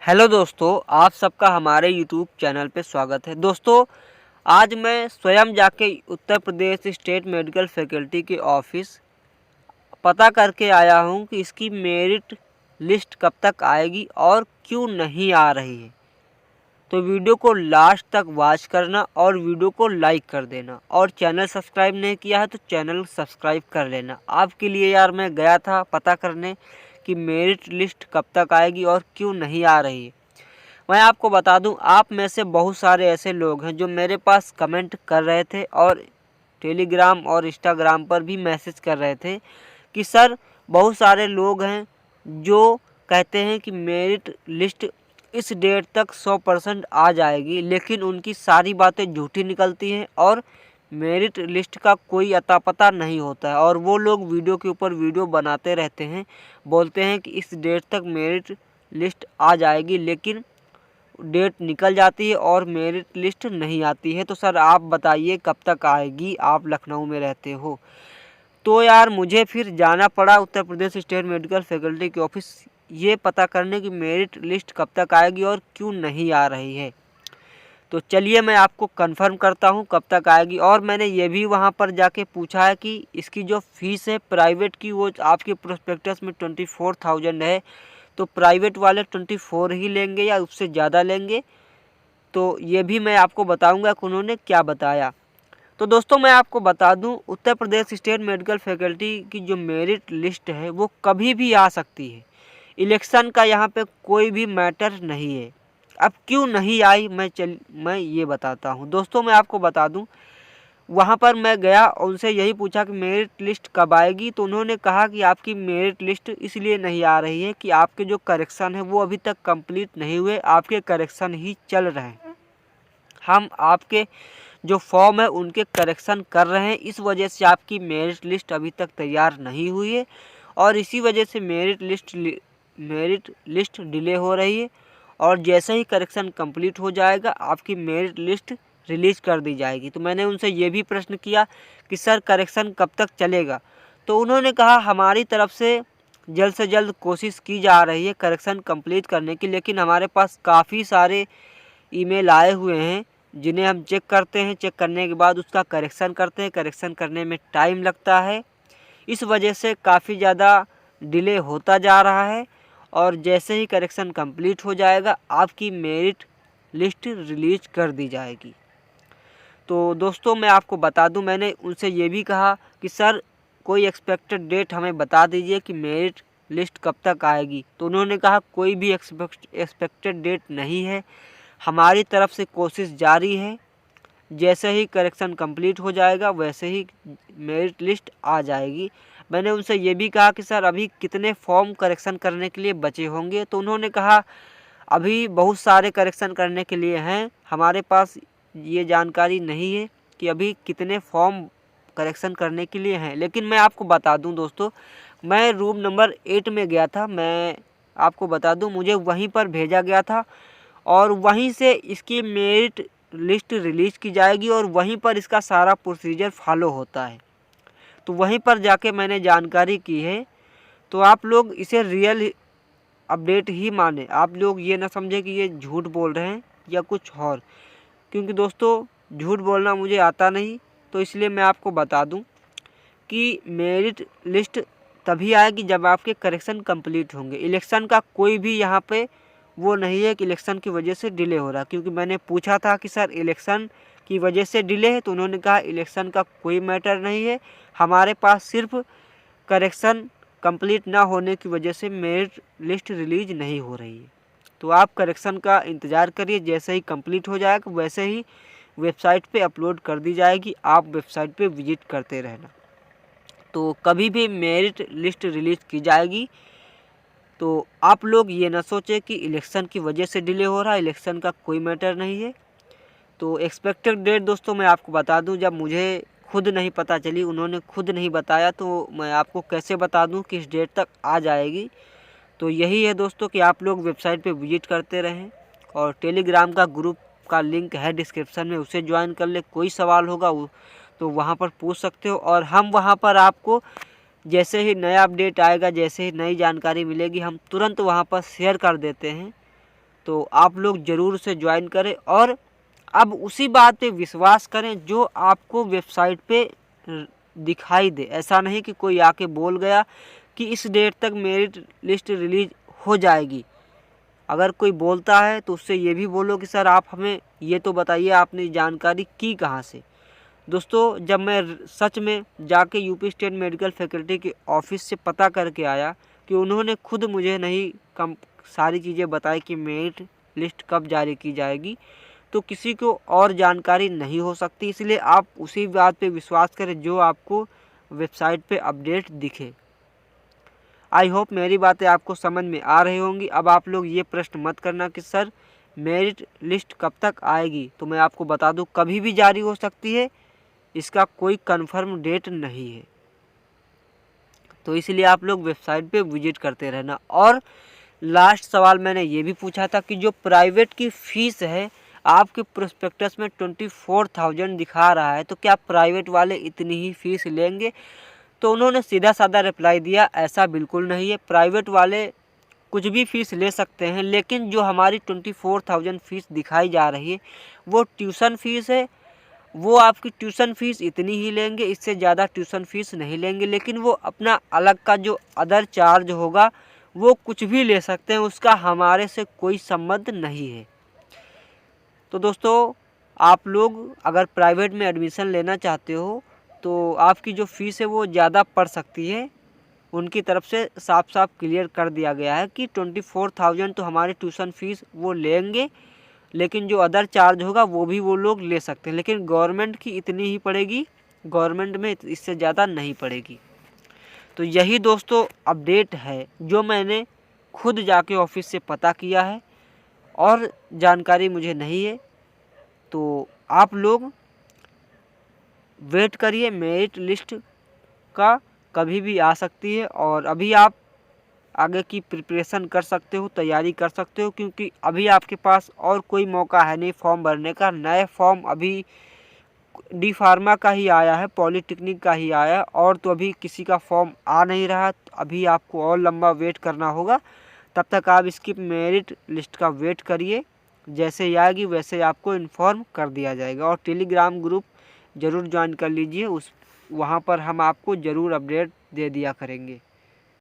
Hello दोस्तों, आप सबका हमारे यूट्यूब चैनल पे स्वागत है। दोस्तों, आज मैं स्वयं जाके Uttar Pradesh state medical faculty के ऑफिस पता करके आया हूँ कि इसकी मेरिट लिस्ट कब तक आएगी और क्यों नहीं आ रही है। तो वीडियो को लास्ट तक वॉच करना और वीडियो को लाइक कर देना, और चैनल सब्सक्राइब नहीं किया है तो चैनल सब्सक्राइब कर लेना। आपके लिए यार मैं गया था पता करने कि मेरिट लिस्ट कब तक आएगी और क्यों नहीं आ रही है। मैं आपको बता दूं, आप में से बहुत सारे ऐसे लोग हैं जो मेरे पास कमेंट कर रहे थे और टेलीग्राम और इंस्टाग्राम पर भी मैसेज कर रहे थे कि सर, बहुत सारे लोग हैं जो कहते हैं कि मेरिट लिस्ट इस डेट तक 100% आ जाएगी, लेकिन उनकी सारी बातें झूठी निकलती हैं और मेरिट लिस्ट का कोई अता पता नहीं होता है। और वो लोग वीडियो के ऊपर वीडियो बनाते रहते हैं, बोलते हैं कि इस डेट तक मेरिट लिस्ट आ जाएगी, लेकिन डेट निकल जाती है और मेरिट लिस्ट नहीं आती है। तो सर आप बताइए कब तक आएगी, आप लखनऊ में रहते हो। तो यार मुझे फिर जाना पड़ा Uttar Pradesh state medical faculty के ऑफिस, ये पता करने की मेरिट लिस्ट कब तक आएगी और क्यों नहीं आ रही है। तो चलिए मैं आपको कंफर्म करता हूँ कब तक आएगी। और मैंने ये भी वहाँ पर जाके पूछा है कि इसकी जो फ़ीस है प्राइवेट की, वो आपके प्रोस्पेक्टस में 24,000 है, तो प्राइवेट वाले 24 ही लेंगे या उससे ज़्यादा लेंगे। तो ये भी मैं आपको बताऊंगा कि उन्होंने क्या बताया। तो दोस्तों, मैं आपको बता दूं, Uttar Pradesh state medical faculty की जो मेरिट लिस्ट है वो कभी भी आ सकती है। इलेक्शन का यहाँ पे कोई भी मैटर नहीं है। अब क्यों नहीं आई मैं ये बताता हूँ। दोस्तों, मैं आपको बता दूं, वहाँ पर मैं गया और उनसे यही पूछा कि मेरिट लिस्ट कब आएगी। तो उन्होंने कहा कि आपकी मेरिट लिस्ट इसलिए नहीं आ रही है कि आपके जो करेक्शन है वो अभी तक कंप्लीट नहीं हुए, आपके करेक्शन ही चल रहे हैं। हम आपके जो फॉर्म है उनके करेक्शन कर रहे हैं, इस वजह से आपकी मेरिट लिस्ट अभी तक तैयार नहीं हुई है और इसी वजह से मेरिट लिस्ट डिले हो रही है। और जैसे ही करेक्शन कंप्लीट हो जाएगा आपकी मेरिट लिस्ट रिलीज़ कर दी जाएगी। तो मैंने उनसे ये भी प्रश्न किया कि सर करेक्शन कब तक चलेगा। तो उन्होंने कहा हमारी तरफ से जल्द कोशिश की जा रही है करेक्शन कंप्लीट करने की, लेकिन हमारे पास काफ़ी सारे ईमेल आए हुए हैं जिन्हें हम चेक करते हैं। चेक करने के बाद उसका करेक्शन करते हैं, करेक्शन करने में टाइम लगता है, इस वजह से काफ़ी ज़्यादा डिले होता जा रहा है। और जैसे ही करेक्शन कंप्लीट हो जाएगा आपकी मेरिट लिस्ट रिलीज कर दी जाएगी। तो दोस्तों, मैं आपको बता दूं, मैंने उनसे ये भी कहा कि सर कोई एक्सपेक्टेड डेट हमें बता दीजिए कि मेरिट लिस्ट कब तक आएगी। तो उन्होंने कहा कोई भी एक्सपेक्टेड डेट नहीं है, हमारी तरफ से कोशिश जारी है, जैसे ही करेक्शन कंप्लीट हो जाएगा वैसे ही मेरिट लिस्ट आ जाएगी। मैंने उनसे ये भी कहा कि सर अभी कितने फॉर्म करेक्शन करने के लिए बचे होंगे। तो उन्होंने कहा अभी बहुत सारे करेक्शन करने के लिए हैं, हमारे पास ये जानकारी नहीं है कि अभी कितने फॉर्म करेक्शन करने के लिए हैं। लेकिन मैं आपको बता दूं दोस्तों, मैं रूम नंबर 8 में गया था। मैं आपको बता दूं, मुझे वहीं पर भेजा गया था और वहीं से इसकी मेरिट लिस्ट रिलीज़ की जाएगी और वहीं पर इसका सारा प्रोसीजर फॉलो होता है। तो वहीं पर जाके मैंने जानकारी की है। तो आप लोग इसे रियल अपडेट ही माने, आप लोग ये ना समझे कि ये झूठ बोल रहे हैं या कुछ और, क्योंकि दोस्तों झूठ बोलना मुझे आता नहीं। तो इसलिए मैं आपको बता दूं कि मेरिट लिस्ट तभी आएगी जब आपके करेक्शन कंप्लीट होंगे। इलेक्शन का कोई भी यहाँ पे वो नहीं है कि इलेक्शन की वजह से डिले हो रहा, क्योंकि मैंने पूछा था कि सर इलेक्शन की वजह से डिले है, तो उन्होंने कहा इलेक्शन का कोई मैटर नहीं है, हमारे पास सिर्फ करेक्शन कंप्लीट ना होने की वजह से मेरिट लिस्ट रिलीज नहीं हो रही है। तो आप करेक्शन का इंतज़ार करिए, जैसे ही कंप्लीट हो जाएगा वैसे ही वेबसाइट पे अपलोड कर दी जाएगी, आप वेबसाइट पे विजिट करते रहना। तो कभी भी मेरिट लिस्ट रिलीज़ की जाएगी तो आप लोग ये ना सोचें कि इलेक्शन की वजह से डिले हो रहा है, इलेक्शन का कोई मैटर नहीं है। तो एक्सपेक्टेड डेट दोस्तों मैं आपको बता दूं, जब मुझे खुद नहीं पता चली, उन्होंने खुद नहीं बताया, तो मैं आपको कैसे बता दूं किस डेट तक आ जाएगी। तो यही है दोस्तों कि आप लोग वेबसाइट पे विजिट करते रहें और टेलीग्राम का ग्रुप का लिंक है डिस्क्रिप्शन में, उसे ज्वाइन कर ले। कोई सवाल होगा तो वहाँ पर पूछ सकते हो और हम वहाँ पर आपको जैसे ही नया अपडेट आएगा, जैसे ही नई जानकारी मिलेगी, हम तुरंत वहाँ पर शेयर कर देते हैं। तो आप लोग ज़रूर से ज्वाइन करें और अब उसी बात पे विश्वास करें जो आपको वेबसाइट पे दिखाई दे। ऐसा नहीं कि कोई आके बोल गया कि इस डेट तक मेरिट लिस्ट रिलीज हो जाएगी। अगर कोई बोलता है तो उससे ये भी बोलो कि सर आप हमें ये तो बताइए आपने जानकारी की कहाँ से। दोस्तों, जब मैं सच में जाके यूपी स्टेट मेडिकल फैकल्टी के ऑफिस से पता करके आया कि उन्होंने खुद मुझे नहीं सारी चीज़ें बताई कि मेरिट लिस्ट कब जारी की जाएगी, तो किसी को और जानकारी नहीं हो सकती। इसलिए आप उसी बात पे विश्वास करें जो आपको वेबसाइट पे अपडेट दिखे। आई होप मेरी बातें आपको समझ में आ रही होंगी। अब आप लोग ये प्रश्न मत करना कि सर मेरिट लिस्ट कब तक आएगी। तो मैं आपको बता दूं कभी भी जारी हो सकती है, इसका कोई कंफर्म डेट नहीं है। तो इसलिए आप लोग वेबसाइट पे विजिट करते रहना। और लास्ट सवाल मैंने ये भी पूछा था कि जो प्राइवेट की फ़ीस है आपके प्रोस्पेक्टस में 24,000 दिखा रहा है, तो क्या प्राइवेट वाले इतनी ही फ़ीस लेंगे? तो उन्होंने सीधा साधा रिप्लाई दिया, ऐसा बिल्कुल नहीं है। प्राइवेट वाले कुछ भी फ़ीस ले सकते हैं, लेकिन जो हमारी 24,000 फ़ीस दिखाई जा रही है वो ट्यूशन फ़ीस है। वो आपकी ट्यूशन फ़ीस इतनी ही लेंगे, इससे ज़्यादा ट्यूशन फ़ीस नहीं लेंगे। लेकिन वो अपना अलग का जो अदर चार्ज होगा वो कुछ भी ले सकते हैं, उसका हमारे से कोई संबंध नहीं है। तो दोस्तों, आप लोग अगर प्राइवेट में एडमिशन लेना चाहते हो तो आपकी जो फ़ीस है वो ज़्यादा पड़ सकती है। उनकी तरफ से साफ साफ क्लियर कर दिया गया है कि 24,000 तो हमारी ट्यूशन फ़ीस वो लेंगे, लेकिन जो अदर चार्ज होगा वो भी वो लोग ले सकते हैं। लेकिन गवर्नमेंट की इतनी ही पड़ेगी, गवर्नमेंट में इससे ज़्यादा नहीं पड़ेगी। तो यही दोस्तों अपडेट है जो मैंने खुद जाके ऑफिस से पता किया है और जानकारी मुझे नहीं है। तो आप लोग वेट करिए, मेरिट लिस्ट का कभी भी आ सकती है और अभी आप आगे की प्रिपरेशन कर सकते हो, तैयारी कर सकते हो, क्योंकि अभी आपके पास और कोई मौका है नहीं फॉर्म भरने का। नए फॉर्म अभी डी फार्मा का ही आया है, पॉलिटेक्निक का ही आया है, और तो अभी किसी का फॉर्म आ नहीं रहा। अभी आपको और लंबा वेट करना होगा। तब तक आप इसकी मेरिट लिस्ट का वेट करिए, जैसे ही आएगी वैसे आपको इन्फॉर्म कर दिया जाएगा। और टेलीग्राम ग्रुप ज़रूर ज्वाइन कर लीजिए, वहाँ पर हम आपको ज़रूर अपडेट दे दिया करेंगे।